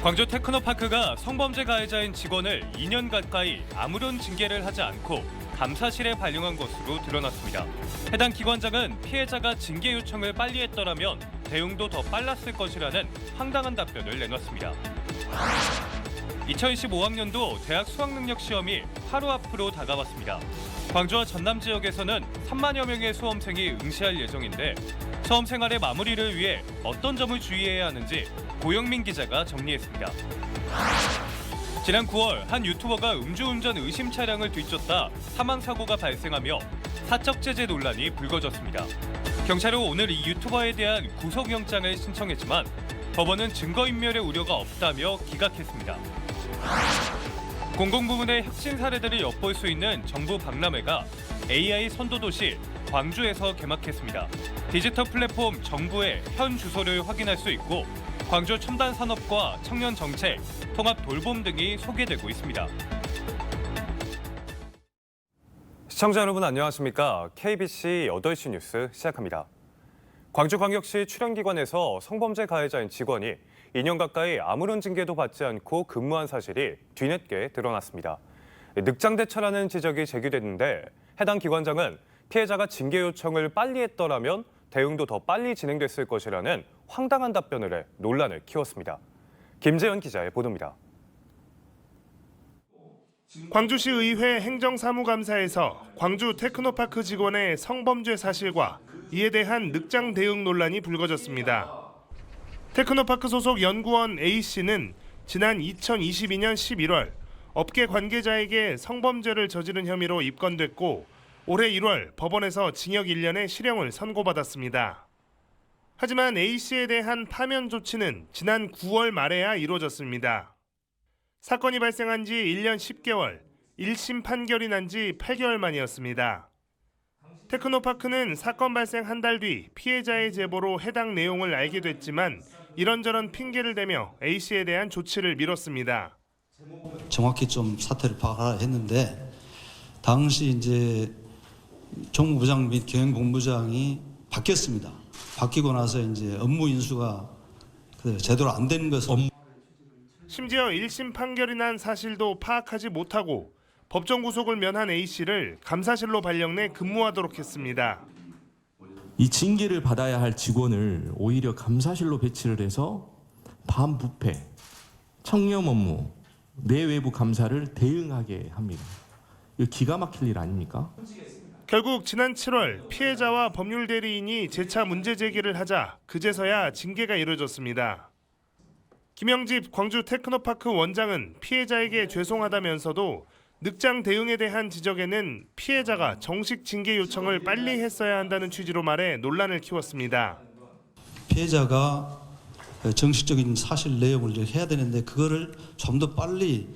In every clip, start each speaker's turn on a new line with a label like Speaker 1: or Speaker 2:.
Speaker 1: 광주 테크노파크가 성범죄 가해자인 직원을 2년 가까이 아무런 징계를 하지 않고 감사실에 발령한 것으로 드러났습니다. 해당 기관장은 피해자가 징계 요청을 빨리 했더라면 대응도 더 빨랐을 것이라는 황당한 답변을 내놨습니다. 2015학년도 대학 수학능력 시험이 하루 앞으로 다가왔습니다. 광주와 전남 지역에서는 3만여 명의 수험생이 응시할 예정인데 수험 생활의 마무리를 위해 어떤 점을 주의해야 하는지 고영민 기자가 정리했습니다. 지난 9월 한 유튜버가 음주운전 의심 차량을 뒤쫓다 사망사고가 발생하며 사적 제재 논란이 불거졌습니다. 경찰은 오늘 이 유튜버에 대한 구속영장을 신청했지만 법원은 증거인멸의 우려가 없다며 기각했습니다. 공공부문의 혁신 사례들을 엿볼 수 있는 정부 박람회가 AI 선도도시 광주에서 개막했습니다. 디지털 플랫폼 정부의 현 주소를 확인할 수 있고 광주 첨단 산업과 청년 정책, 통합 돌봄 등이 소개되고 있습니다.
Speaker 2: 시청자 여러분 안녕하십니까? KBC 8시 뉴스 시작합니다. 광주광역시 출연기관에서 성범죄 가해자인 직원이 2년 가까이 아무런 징계도 받지 않고 근무한 사실이 뒤늦게 드러났습니다. 늑장대처라는 지적이 제기됐는데 해당 기관장은 피해자가 징계 요청을 빨리 했더라면 대응도 더 빨리 진행됐을 것이라는 황당한 답변을 해 논란을 키웠습니다. 김재현 기자의 보도입니다.
Speaker 3: 광주시 의회 행정사무감사에서 광주 테크노파크 직원의 성범죄 사실과 이에 대한 늑장 대응 논란이 불거졌습니다. 테크노파크 소속 연구원 A씨는 지난 2022년 11월 업계 관계자에게 성범죄를 저지른 혐의로 입건됐고 올해 1월 법원에서 징역 1년의 실형을 선고받았습니다. 하지만 A씨에 대한 파면 조치는 지난 9월 말에야 이루어졌습니다. 사건이 발생한 지 1년 10개월, 1심 판결이 난 지 8개월 만이었습니다. 테크노파크는 사건 발생 한 달 뒤 피해자의 제보로 해당 내용을 알게 됐지만 이런저런 핑계를 대며 A씨에 대한 조치를 미뤘습니다.
Speaker 4: 정확히 좀 사태를 파악하라 했는데 당시 이제 정무부장 및 경영본부장이 바뀌었습니다. 바뀌고 나서 이제 업무 인수가 제대로 안 된 것을
Speaker 3: 심지어 1심 판결이 난 사실도 파악하지 못하고 법정 구속을 면한 A씨를 감사실로 발령내 근무하도록 했습니다.
Speaker 5: 이 징계를 받아야 할 직원을 오히려 감사실로 배치를 해서 반부패, 청렴 업무, 내외부 감사를 대응하게 합니다. 이거 기가 막힐 일 아닙니까?
Speaker 3: 결국 지난 7월 피해자와 법률 대리인이 재차 문제 제기를 하자 그제서야 징계가 이루어졌습니다. 김영집 광주 테크노파크 원장은 피해자에게 죄송하다면서도 늑장 대응에 대한 지적에는 피해자가 정식 징계 요청을 빨리 했어야 한다는 취지로 말해 논란을 키웠습니다.
Speaker 4: 피해자가 정식적인 사실 내용을 해야 되는데 그거를 좀 더 빨리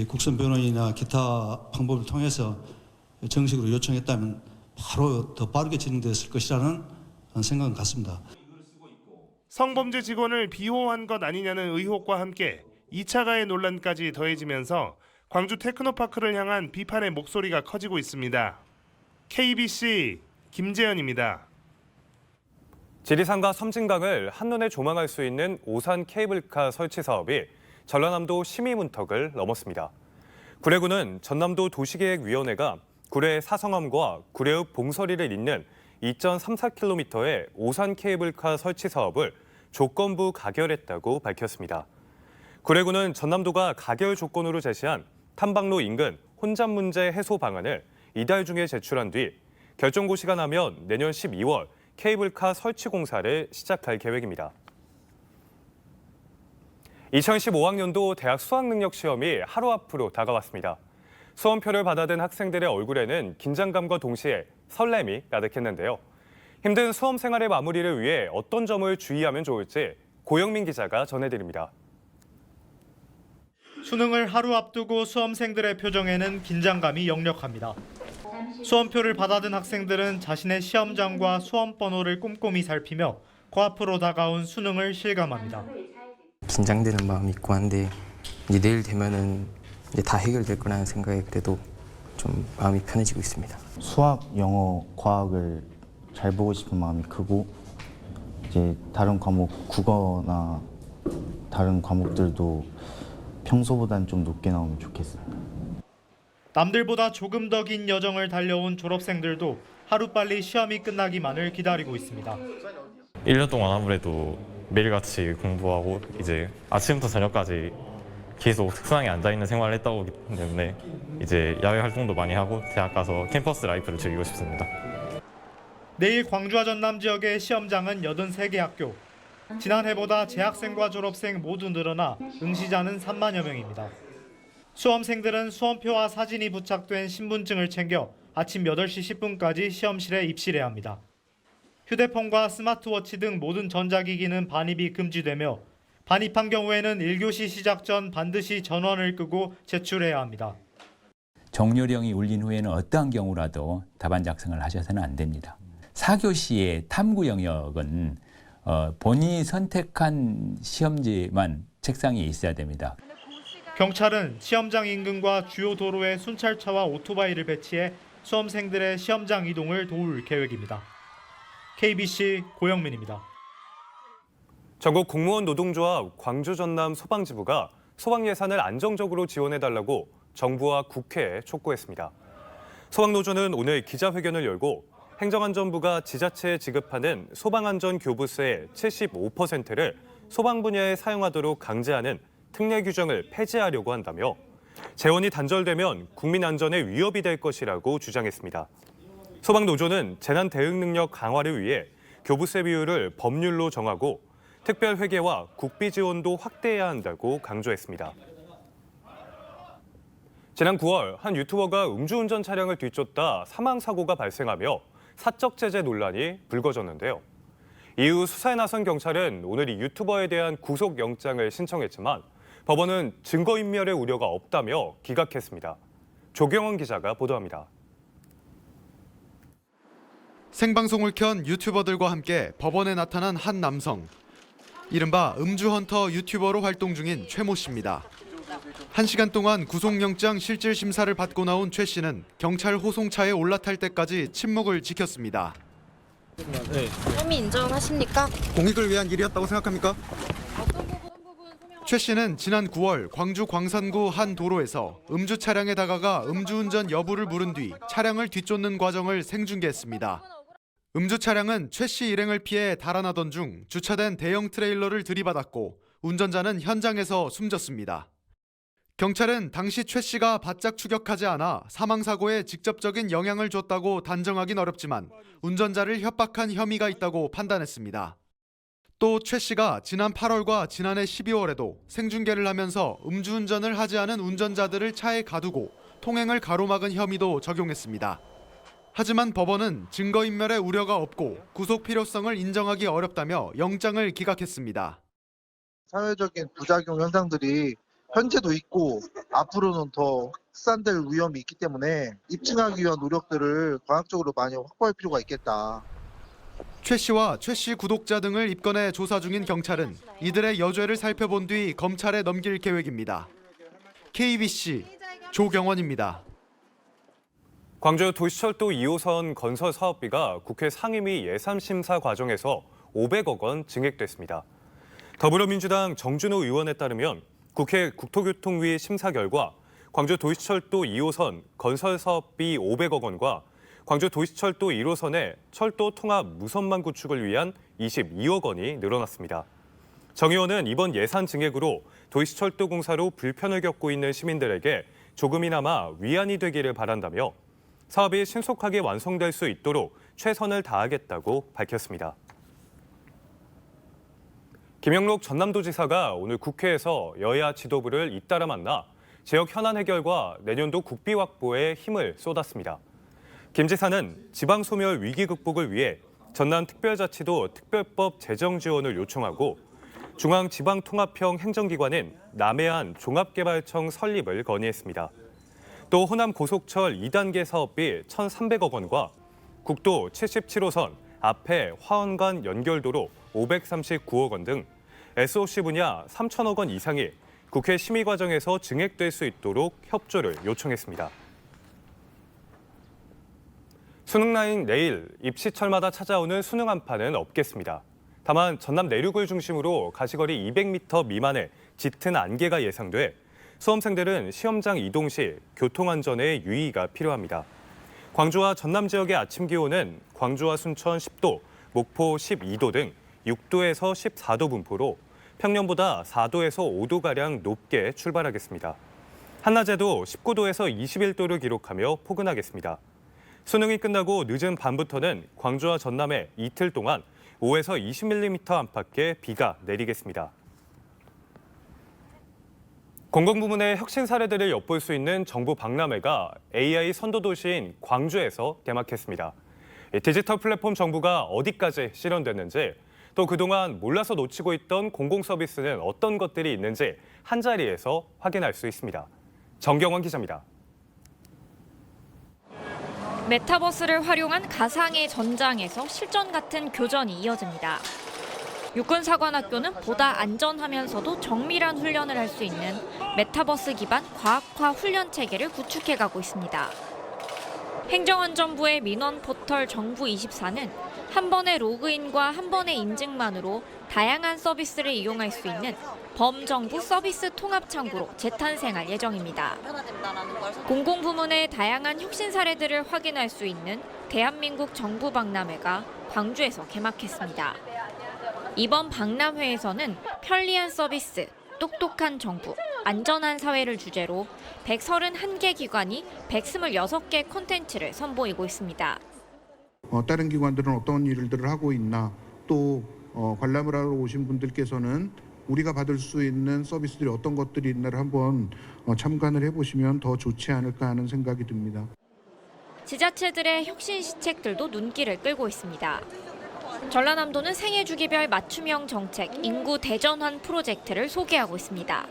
Speaker 4: 국선 변호인이나 기타 방법을 통해서 정식으로 요청했다면 바로 더 빠르게 진행됐을 것이라는 생각은 같습니다.
Speaker 3: 성범죄 직원을 비호한 것 아니냐는 의혹과 함께 2차 가해 논란까지 더해지면서 광주 테크노파크를 향한 비판의 목소리가 커지고 있습니다. KBC 김재현입니다.
Speaker 2: 지리산과 섬진강을 한눈에 조망할 수 있는 오산 케이블카 설치 사업이 전라남도 심의 문턱을 넘었습니다. 구례구는 전남도 도시계획위원회가 구례 사성암과 구례읍 봉서리를 잇는 2.34km의 오산 케이블카 설치 사업을 조건부 가결했다고 밝혔습니다. 구례구는 전남도가 가결 조건으로 제시한 탐방로 인근 혼잡 문제 해소 방안을 이달 중에 제출한 뒤 결정고시가 나면 내년 12월 케이블카 설치 공사를 시작할 계획입니다. 2015학년도 대학 수학능력 시험이 하루 앞으로 다가왔습니다. 수험표를 받아든 학생들의 얼굴에는 긴장감과 동시에 설렘이 가득했는데요. 힘든 수험 생활의 마무리를 위해 어떤 점을 주의하면 좋을지 고영민 기자가 전해드립니다.
Speaker 6: 수능을 하루 앞두고 수험생들의 표정에는 긴장감이 역력합니다. 수험표를 받아든 학생들은 자신의 시험장과 수험 번호를 꼼꼼히 살피며 코앞으로 다가온 수능을 실감합니다.
Speaker 7: 긴장되는 마음이 있고 한데 이제 내일 되면은 이제 다 해결될 거라는 생각에 그래도 좀 마음이 편해지고 있습니다.
Speaker 8: 수학, 영어, 과학을 잘 보고 싶은 마음이 크고 이제 다른 과목 국어나 다른 과목들도 평소보다는 좀 높게 나오면 좋겠습니다.
Speaker 6: 남들보다 조금 더 긴 여정을 달려온 졸업생들도 하루빨리 시험이 끝나기만을 기다리고 있습니다.
Speaker 9: 1년 동안 아무래도 매일같이 공부하고 이제 아침부터 저녁까지 계속 책상에 앉아있는 생활을 했다 보기 때문에 이제 야외 활동도 많이 하고 대학 가서 캠퍼스 라이프를 즐기고 싶습니다.
Speaker 6: 내일 광주와 전남 지역의 시험장은 83개 학교. 지난해보다 재학생과 졸업생 모두 늘어나 응시자는 3만여 명입니다. 수험생들은 수험표와 사진이 부착된 신분증을 챙겨 아침 8시 10분까지 시험실에 입실해야 합니다. 휴대폰과 스마트워치 등 모든 전자기기는 반입이 금지되며 반입한 경우에는 1교시 시작 전 반드시 전원을 끄고 제출해야 합니다.
Speaker 10: 정렬형이 울린 후에는 어떠한 경우라도 답안 작성을 하셔서는 안 됩니다. 4교시의 탐구 영역은 본인이 선택한 시험지만 책상에 있어야 됩니다.
Speaker 6: 경찰은 시험장 인근과 주요 도로에 순찰차와 오토바이를 배치해 수험생들의 시험장 이동을 도울 계획입니다. KBC 고영민입니다.
Speaker 2: 전국 공무원 노동조합 광주 전남 소방지부가 소방 예산을 안정적으로 지원해달라고 정부와 국회에 촉구했습니다. 소방노조는 오늘 기자회견을 열고 행정안전부가 지자체에 지급하는 소방안전교부세의 75%를 소방 분야에 사용하도록 강제하는 특례 규정을 폐지하려고 한다며 재원이 단절되면 국민 안전에 위협이 될 것이라고 주장했습니다. 소방노조는 재난 대응 능력 강화를 위해 교부세 비율을 법률로 정하고 특별 회계와 국비 지원도 확대해야 한다고 강조했습니다. 지난 9월 한 유튜버가 음주운전 차량을 뒤쫓다 사망 사고가 발생하며 사적 제재 논란이 불거졌는데요. 이후 수사에 나선 경찰은 오늘 이 유튜버에 대한 구속영장을 신청했지만 법원은 증거인멸의 우려가 없다며 기각했습니다. 조경원 기자가 보도합니다.
Speaker 11: 생방송을 켠 유튜버들과 함께 법원에 나타난 한 남성. 이른바 음주헌터 유튜버로 활동 중인 최모 씨입니다. 1시간 동안 구속영장 실질 심사를 받고 나온 최 씨는 경찰 호송차에 올라탈 때까지 침묵을 지켰습니다.
Speaker 12: 혐의 인정하십니까?
Speaker 11: 공익을 위한 일이었다고 생각합니까? 최 씨는 지난 9월 광주 광산구 한 도로에서 음주 차량에 다가가 음주운전 여부를 물은 뒤 차량을 뒤쫓는 과정을 생중계했습니다. 음주 차량은 최 씨 일행을 피해 달아나던 중 주차된 대형 트레일러를 들이받았고 운전자는 현장에서 숨졌습니다. 경찰은 당시 최 씨가 바짝 추격하지 않아 사망사고에 직접적인 영향을 줬다고 단정하긴 어렵지만 운전자를 협박한 혐의가 있다고 판단했습니다. 또 최 씨가 지난 8월과 지난해 12월에도 생중계를 하면서 음주운전을 하지 않은 운전자들을 차에 가두고 통행을 가로막은 혐의도 적용했습니다. 하지만 법원은 증거인멸의 우려가 없고 구속 필요성을 인정하기 어렵다며 영장을 기각했습니다.
Speaker 13: 사회적인 부작용 현상들이 현재도 있고 앞으로는 더 확산될 위험이 있기 때문에 입증하기 위한 노력들을 과학적으로 많이 확보할 필요가 있겠다.
Speaker 11: 최 씨와 최 씨 구독자 등을 입건해 조사 중인 경찰은 이들의 여죄를 살펴본 뒤 검찰에 넘길 계획입니다. KBC 조경원입니다.
Speaker 2: 광주 도시철도 2호선 건설 사업비가 국회 상임위 예산심사 과정에서 500억 원 증액됐습니다. 더불어민주당 정준호 의원에 따르면 국회 국토교통위 심사 결과 광주 도시철도 2호선 건설 사업비 500억 원과 광주 도시철도 1호선의 철도 통합 무선망 구축을 위한 22억 원이 늘어났습니다. 정 의원은 이번 예산 증액으로 도시철도 공사로 불편을 겪고 있는 시민들에게 조금이나마 위안이 되기를 바란다며 사업이 신속하게 완성될 수 있도록 최선을 다하겠다고 밝혔습니다. 김영록 전남도지사가 오늘 국회에서 여야 지도부를 잇따라 만나 지역 현안 해결과 내년도 국비 확보에 힘을 쏟았습니다. 김 지사는 지방 소멸 위기 극복을 위해 전남특별자치도 특별법 제정 지원을 요청하고 중앙지방통합형 행정기관인 남해안 종합개발청 설립을 건의했습니다. 또 호남 고속철 2단계 사업비 1,300억 원과 국도 77호선 앞에 화원간 연결도로 539억 원 등 SOC 분야 3천억 원 이상이 국회 심의 과정에서 증액될 수 있도록 협조를 요청했습니다. 수능 날인 내일 입시철마다 찾아오는 수능 한파는 없겠습니다. 다만 전남 내륙을 중심으로 가시거리 200m 미만의 짙은 안개가 예상돼 수험생들은 시험장 이동 시 교통안전에 유의가 필요합니다. 광주와 전남 지역의 아침 기온은 광주와 순천 10도, 목포 12도 등 6도에서 14도 분포로 평년보다 4도에서 5도가량 높게 출발하겠습니다. 한낮에도 19도에서 21도를 기록하며 포근하겠습니다. 수능이 끝나고 늦은 밤부터는 광주와 전남에 이틀 동안 5에서 20mm 안팎의 비가 내리겠습니다. 공공부문의 혁신 사례들을 엿볼 수 있는 정부 박람회가 AI 선도 도시인 광주에서 개막했습니다. 디지털 플랫폼 정부가 어디까지 실현됐는지, 또 그동안 몰라서 놓치고 있던 공공 서비스는 어떤 것들이 있는지 한자리에서 확인할 수 있습니다. 정경원 기자입니다.
Speaker 14: 메타버스를 활용한 가상의 전장에서 실전 같은 교전이 이어집니다. 육군사관학교는 보다 안전하면서도 정밀한 훈련을 할 수 있는 메타버스 기반 과학화 훈련 체계를 구축해가고 있습니다. 행정안전부의 민원 포털 정부24는 한 번의 로그인과 한 번의 인증만으로 다양한 서비스를 이용할 수 있는 범정부 서비스 통합 창구로 재탄생할 예정입니다. 공공부문의 다양한 혁신 사례들을 확인할 수 있는 대한민국 정부 박람회가 광주에서 개막했습니다. 이번 박람회에서는 편리한 서비스, 똑똑한 정부, 안전한 사회를 주제로 131개 기관이 126개 콘텐츠를 선보이고 있습니다.
Speaker 15: 다른 기관들은 어떤 일들을 하고 있나, 또 관람을 하러 오신 분들께서는 우리가 받을 수 있는 서비스들이 어떤 것들이 있나를 한번 참관을 해보시면 더 좋지 않을까 하는 생각이 듭니다.
Speaker 14: 지자체들의 혁신 시책들도 눈길을 끌고 있습니다. 전라남도는 생애 주기별 맞춤형 정책 인구 대전환 프로젝트를 소개하고 있습니다.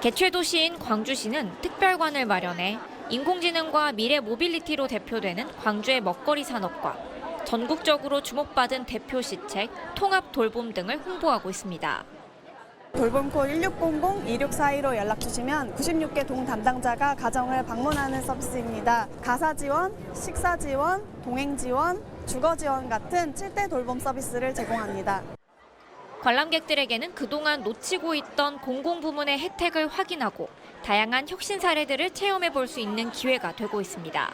Speaker 14: 개최 도시인 광주시는 특별관을 마련해 인공지능과 미래 모빌리티로 대표되는 광주의 먹거리 산업과 전국적으로 주목받은 대표 시책, 통합 돌봄 등을 홍보하고 있습니다.
Speaker 16: 돌봄코 1600-2642로 연락 주시면 96개 동 담당자가 가정을 방문하는 서비스입니다. 가사 지원, 식사 지원, 동행 지원, 주거 지원 같은 7대 돌봄 서비스를 제공합니다.
Speaker 14: 관람객들에게는 그동안 놓치고 있던 공공부문의 혜택을 확인하고 다양한 혁신 사례들을 체험해 볼 수 있는 기회가 되고 있습니다.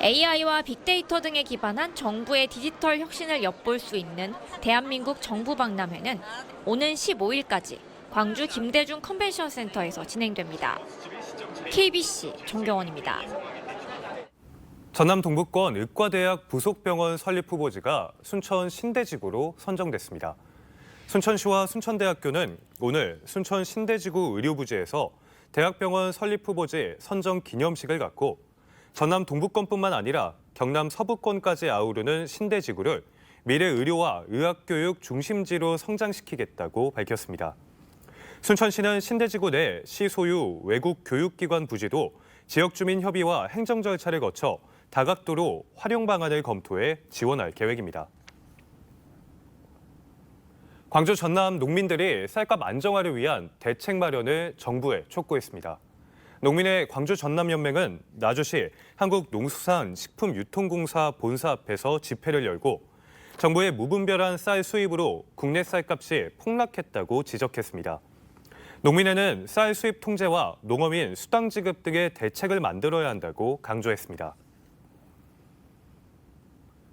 Speaker 14: AI와 빅데이터 등에 기반한 정부의 디지털 혁신을 엿볼 수 있는 대한민국 정부 박람회는 오는 15일까지 광주 김대중 컨벤션 센터에서 진행됩니다. KBC 정경원입니다.
Speaker 2: 전남 동부권 의과대학 부속병원 설립 후보지가 순천 신대지구로 선정됐습니다. 순천시와 순천대학교는 오늘 순천 신대지구 의료부지에서 대학병원 설립 후보지 선정 기념식을 갖고 전남 동부권뿐만 아니라 경남 서부권까지 아우르는 신대지구를 미래 의료와 의학교육 중심지로 성장시키겠다고 밝혔습니다. 순천시는 신대지구 내 시 소유 외국 교육기관 부지도 지역 주민 협의와 행정 절차를 거쳐 다각도로 활용 방안을 검토해 지원할 계획입니다. 광주 전남 농민들이 쌀값 안정화를 위한 대책 마련을 정부에 촉구했습니다. 농민의 광주 전남연맹은 나주시 한국농수산식품유통공사 본사 앞에서 집회를 열고 정부의 무분별한 쌀 수입으로 국내 쌀값이 폭락했다고 지적했습니다. 농민회는 쌀 수입 통제와 농어민 수당 지급 등의 대책을 만들어야 한다고 강조했습니다.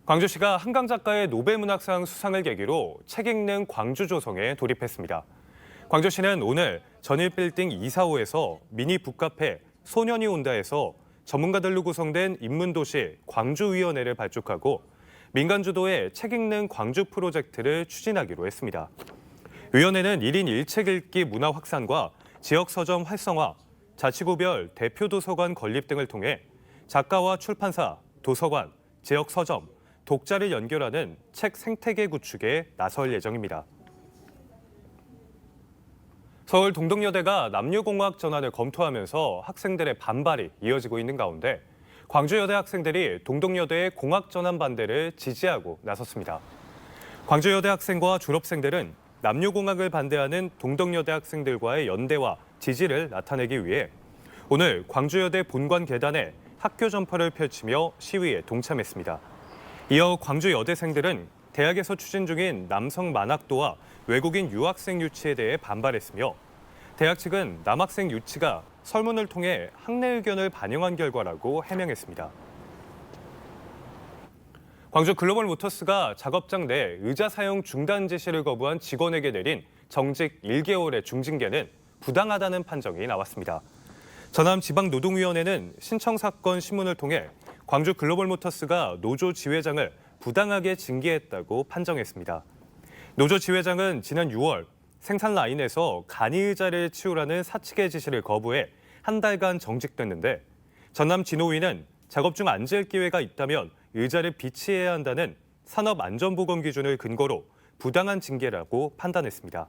Speaker 2: 광주시가 한강 작가의 노벨문학상 수상을 계기로 책 읽는 광주 조성에 돌입했습니다. 광주시는 오늘 전일빌딩 245에서 미니 북카페 소년이 온다에서 전문가들로 구성된 인문도시 광주위원회를 발족하고 민간 주도의 책 읽는 광주 프로젝트를 추진하기로 했습니다. 위원회는 1인 1책 읽기 문화 확산과 지역 서점 활성화, 자치구별 대표 도서관 건립 등을 통해 작가와 출판사, 도서관, 지역 서점, 독자를 연결하는 책 생태계 구축에 나설 예정입니다. 서울 동덕여대가 남녀공학 전환을 검토하면서 학생들의 반발이 이어지고 있는 가운데 광주여대 학생들이 동덕여대의 공학 전환 반대를 지지하고 나섰습니다. 광주여대 학생과 졸업생들은 남녀공학을 반대하는 동덕여대 학생들과의 연대와 지지를 나타내기 위해 오늘 광주여대 본관 계단에 학교 점퍼를 펼치며 시위에 동참했습니다. 이어 광주 여대생들은 대학에서 추진 중인 남성 만학도와 외국인 유학생 유치에 대해 반발했으며 대학 측은 남학생 유치가 설문을 통해 학내 의견을 반영한 결과라고 해명했습니다. 광주 글로벌모터스가 작업장 내 의자 사용 중단 지시를 거부한 직원에게 내린 정직 1개월의 중징계는 부당하다는 판정이 나왔습니다. 전남지방노동위원회는 신청 사건 신문을 통해 광주 글로벌모터스가 노조 지회장을 부당하게 징계했다고 판정했습니다. 노조 지회장은 지난 6월 생산 라인에서 간이 의자를 치우라는 사측의 지시를 거부해 한 달간 정직됐는데 전남진노위는 작업 중 앉을 기회가 있다면 의자를 비치해야 한다는 산업안전보건 기준을 근거로 부당한 징계라고 판단했습니다.